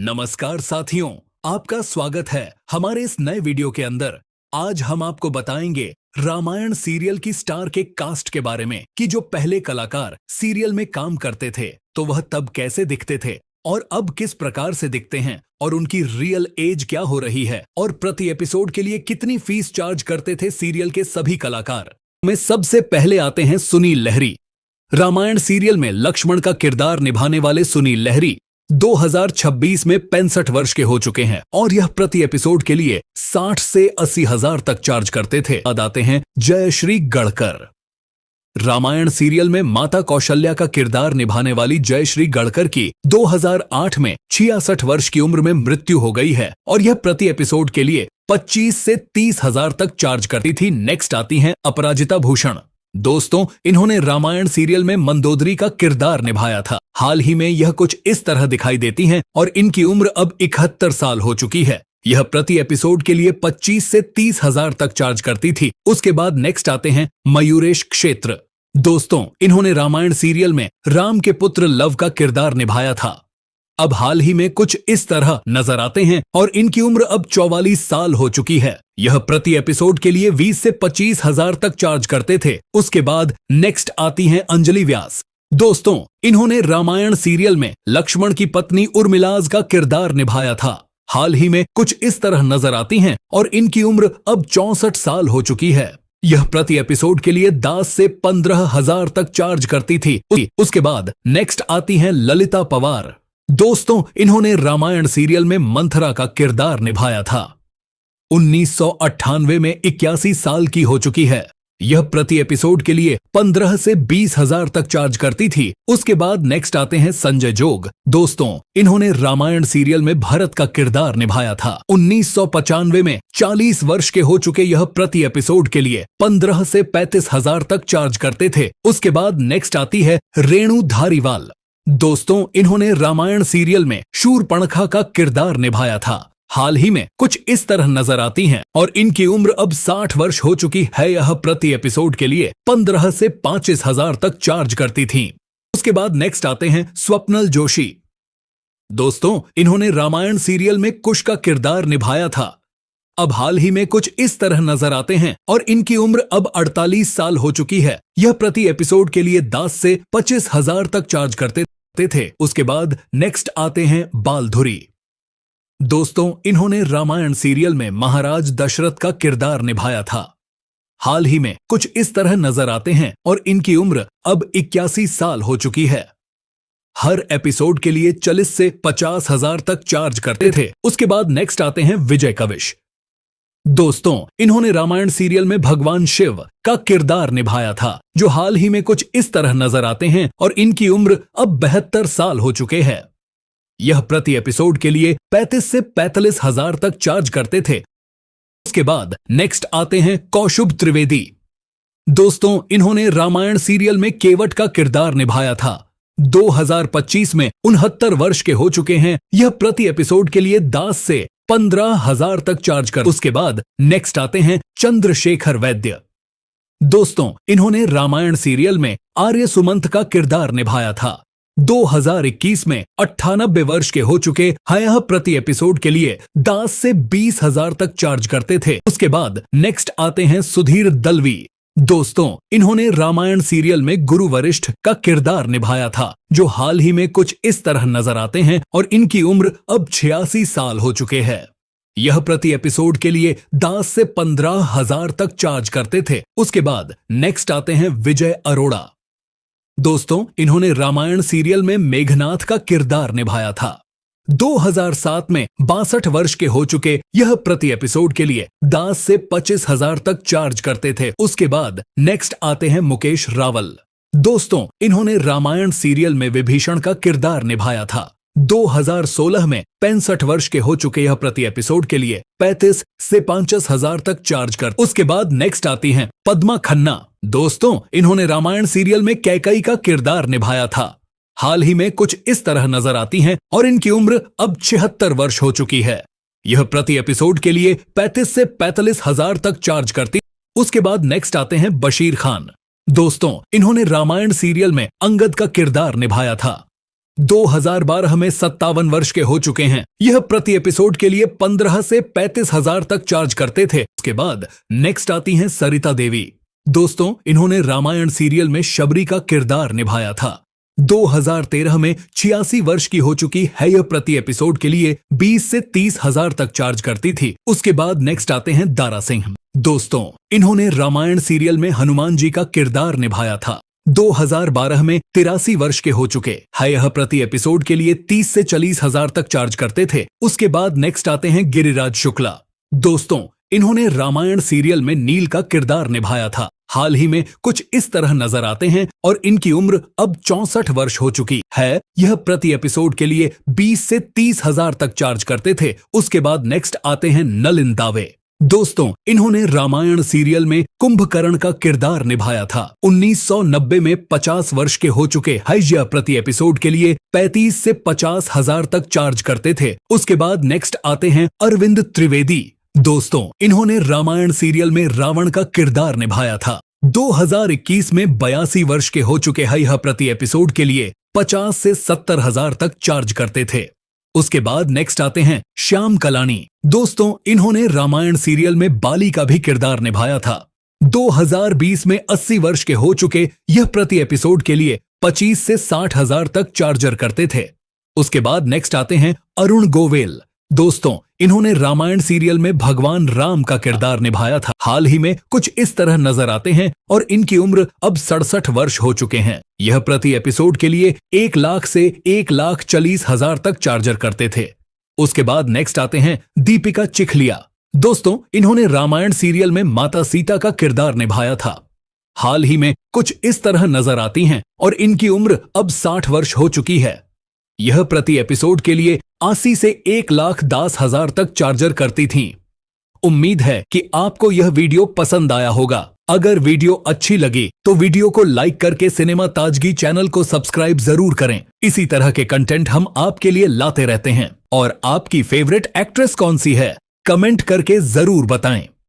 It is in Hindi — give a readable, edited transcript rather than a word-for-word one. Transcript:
नमस्कार साथियों, आपका स्वागत है हमारे इस नए वीडियो के अंदर। आज हम आपको बताएंगे रामायण सीरियल की स्टार के कास्ट के बारे में कि जो पहले कलाकार सीरियल में काम करते थे तो वह तब कैसे दिखते थे और अब किस प्रकार से दिखते हैं और उनकी रियल एज क्या हो रही है और प्रति एपिसोड के लिए कितनी फीस चार्ज करते थे सीरियल के सभी कलाकार। में सबसे पहले आते हैं सुनील लहरी। रामायण सीरियल में लक्ष्मण का किरदार निभाने वाले सुनील लहरी 2026 में 65 वर्ष के हो चुके हैं और यह प्रति एपिसोड के लिए 60 से 80 हजार तक चार्ज करते थे। अब आते हैं जयश्री गढ़कर। रामायण सीरियल में माता कौशल्या का किरदार निभाने वाली जयश्री गढ़कर की 2008 में 66 वर्ष की उम्र में मृत्यु हो गई है और यह प्रति एपिसोड के लिए 25 से 30 हजार तक चार्ज करती थी। नेक्स्ट आती हैं अपराजिता भूषण। दोस्तों, इन्होंने रामायण सीरियल में मंदोदरी का किरदार निभाया था। हाल ही में यह कुछ इस तरह दिखाई देती हैं और इनकी उम्र अब 71 साल हो चुकी है। यह प्रति एपिसोड के लिए 25 से 30 हजार तक चार्ज करती थी। उसके बाद नेक्स्ट आते हैं मयूरेश क्षेत्र। दोस्तों, इन्होंने रामायण सीरियल में राम के पुत्र लव का किरदार निभाया था। अब हाल ही में कुछ इस तरह नजर आते हैं और इनकी उम्र अब 44 साल हो चुकी है। यह प्रति एपिसोड के लिए 20 से 25 हजार तक चार्ज करते थे। उसके बाद नेक्स्ट आती हैं अंजलि व्यास। दोस्तों, इन्होंने रामायण सीरियल में लक्ष्मण की पत्नी उर्मिलाज का किरदार निभाया था। हाल ही में कुछ इस तरह नजर आती हैं और इनकी उम्र अब 64 साल हो चुकी है। यह प्रति एपिसोड के लिए 10 से 15 हजार तक चार्ज करती थी। उसके बाद नेक्स्ट आती हैं ललिता पवार। दोस्तों, इन्होंने रामायण सीरियल में मंथरा का किरदार निभाया था। 1998 में 81 साल की हो चुकी है। यह प्रति एपिसोड के लिए 15 से 20 हजार तक चार्ज करती थी। उसके बाद नेक्स्ट आते हैं संजय जोग। दोस्तों, इन्होंने रामायण सीरियल में भरत का किरदार निभाया था। 1995 में 40 वर्ष के हो चुके यह प्रति एपिसोड के लिए 15 से 35 हजार तक चार्ज करते थे। उसके बाद नेक्स्ट आती है रेणु धारीवाल। दोस्तों, इन्होंने रामायण सीरियल में शूरपणखा का किरदार निभाया था। हाल ही में कुछ इस तरह नजर आती हैं और इनकी उम्र अब 60 वर्ष हो चुकी है। यह प्रति एपिसोड के लिए 15 से 25 हजार तक चार्ज करती थीं। उसके बाद नेक्स्ट आते हैं स्वप्नल जोशी। दोस्तों, इन्होंने रामायण सीरियल में कुश का किरदार निभाया था। अब हाल ही में कुछ इस तरह नजर आते हैं और इनकी उम्र अब 48 साल हो चुकी है। यह प्रति एपिसोड के लिए 10 से 25 हजार तक चार्ज करते थे। उसके बाद नेक्स्ट आते हैं बालधुरी। दोस्तों, इन्होंने रामायण सीरियल में महाराज दशरथ का किरदार निभाया था। हाल ही में कुछ इस तरह नजर आते हैं और इनकी उम्र अब 81 साल हो चुकी है। हर एपिसोड के लिए 40 से 50 हजार तक चार्ज करते थे। उसके बाद नेक्स्ट आते हैं विजय कविश। दोस्तों, इन्होंने रामायण सीरियल में भगवान शिव का किरदार निभाया था, जो हाल ही में कुछ इस तरह नजर आते हैं और इनकी उम्र अब 72 साल हो चुके हैं। यह प्रति एपिसोड के लिए 35 से 45 हजार तक चार्ज करते थे। उसके बाद नेक्स्ट आते हैं कौशुभ त्रिवेदी। दोस्तों, इन्होंने रामायण सीरियल में केवट का किरदार निभाया था। 2025 में 69 वर्ष के हो चुके हैं। यह प्रति एपिसोड के लिए 10 से 15 हजार तक चार्ज कर। उसके बाद नेक्स्ट आते हैं चंद्रशेखर वैद्य। दोस्तों, इन्होंने रामायण सीरियल में आर्य सुमंत का किरदार निभाया था। 2021 में 98 वर्ष के हो चुके हैं। यह प्रति एपिसोड के लिए 10 से 20 हजार तक चार्ज करते थे। उसके बाद नेक्स्ट आते हैं सुधीर दलवी। दोस्तों, इन्होंने रामायण सीरियल में गुरु वरिष्ठ का किरदार निभाया था, जो हाल ही में कुछ इस तरह नजर आते हैं और इनकी उम्र अब 86 साल हो चुके हैं। यह प्रति एपिसोड के लिए 10 से 15 हजार तक चार्ज करते थे। उसके बाद नेक्स्ट आते हैं विजय अरोड़ा। दोस्तों, इन्होंने रामायण सीरियल में मेघनाथ का किरदार निभाया था। 2007 में 62 वर्ष के हो चुके यह प्रति एपिसोड के लिए 10 से 25 हजार तक चार्ज करते थे। उसके बाद नेक्स्ट आते हैं मुकेश रावल। दोस्तों, इन्होंने रामायण सीरियल में विभीषण का किरदार निभाया था। 2016 में 65 वर्ष के हो चुके यह प्रति एपिसोड के लिए 35 से 50 हजार तक चार्ज कर। उसके बाद नेक्स्ट आती हैं पद्मा खन्ना। दोस्तों, इन्होंने रामायण सीरियल में कैकई का किरदार निभाया था। हाल ही में कुछ इस तरह नजर आती हैं और इनकी उम्र अब 76 वर्ष हो चुकी है। यह प्रति एपिसोड के लिए 35 से 45 हजार तक चार्ज करती। उसके बाद नेक्स्ट आते हैं बशीर खान। दोस्तों, इन्होंने रामायण सीरियल में अंगद का किरदार निभाया था। 2012 में 57 वर्ष के हो चुके हैं। यह प्रति एपिसोड के लिए 15 से 35 हजार तक चार्ज करते थे। उसके बाद नेक्स्ट आती हैं सरिता देवी। दोस्तों, इन्होंने रामायण सीरियल में शबरी का किरदार निभाया था। 2013 में 86 वर्ष की हो चुकी है। यह प्रति एपिसोड के लिए 20 से 30 हजार तक चार्ज करती थी। उसके बाद नेक्स्ट आते हैं दारा सिंह। दोस्तों, इन्होंने रामायण सीरियल में हनुमान जी का किरदार निभाया था। 2012 में 83 वर्ष के हो चुके है। यह प्रति एपिसोड के लिए 30 से 40 हजार तक चार्ज करते थे। उसके बाद नेक्स्ट आते हैं गिरिराज शुक्ला। दोस्तों, इन्होंने रामायण सीरियल में नील का किरदार निभाया था। हाल ही में कुछ इस तरह नजर आते हैं और इनकी उम्र अब 64 वर्ष हो चुकी है। यह प्रति एपिसोड के लिए 20 से 30 हजार तक चार्ज करते थे। उसके बाद नेक्स्ट आते हैं नलिन दावे। दोस्तों, इन्होंने रामायण सीरियल में कुंभकर्ण का किरदार निभाया था। 1990 में 50 वर्ष के हो चुके है। प्रति एपिसोड के लिए 35 से 50 हजार तक चार्ज करते थे। उसके बाद नेक्स्ट आते हैं अरविंद त्रिवेदी। दोस्तों, इन्होंने रामायण सीरियल में रावण का किरदार निभाया था। 2021 में 82 वर्ष के हो चुके हैं। यह प्रति एपिसोड के लिए 50 से 70 हजार तक चार्ज करते थे। उसके बाद नेक्स्ट आते हैं श्याम कलानी। दोस्तों, इन्होंने रामायण सीरियल में बाली का भी किरदार निभाया था। 2020 में 80 वर्ष के हो चुके यह प्रति एपिसोड के लिए 25 से 60 हजार तक चार्जर करते थे। उसके बाद नेक्स्ट आते हैं अरुण गोवेल। दोस्तों, इन्होंने रामायण सीरियल में भगवान राम का किरदार निभाया था। हाल ही में कुछ इस तरह नजर आते हैं और इनकी उम्र अब 67 वर्ष हो चुके हैं। यह प्रति एपिसोड के लिए 1 लाख से 1,40,000 तक चार्जर करते थे। उसके बाद नेक्स्ट आते हैं दीपिका चिखलिया। दोस्तों, इन्होंने रामायण सीरियल में माता सीता का किरदार निभाया था। हाल ही में कुछ इस तरह नजर आती हैं और इनकी उम्र अब 60 वर्ष हो चुकी है। यह प्रति एपिसोड के लिए 80 से 1,10,000 तक चार्जर करती थीं। उम्मीद है कि आपको यह वीडियो पसंद आया होगा। अगर वीडियो अच्छी लगी तो वीडियो को लाइक करके सिनेमा ताजगी चैनल को सब्सक्राइब जरूर करें। इसी तरह के कंटेंट हम आपके लिए लाते रहते हैं। और आपकी फेवरेट एक्ट्रेस कौन सी है, कमेंट करके जरूर बताएं।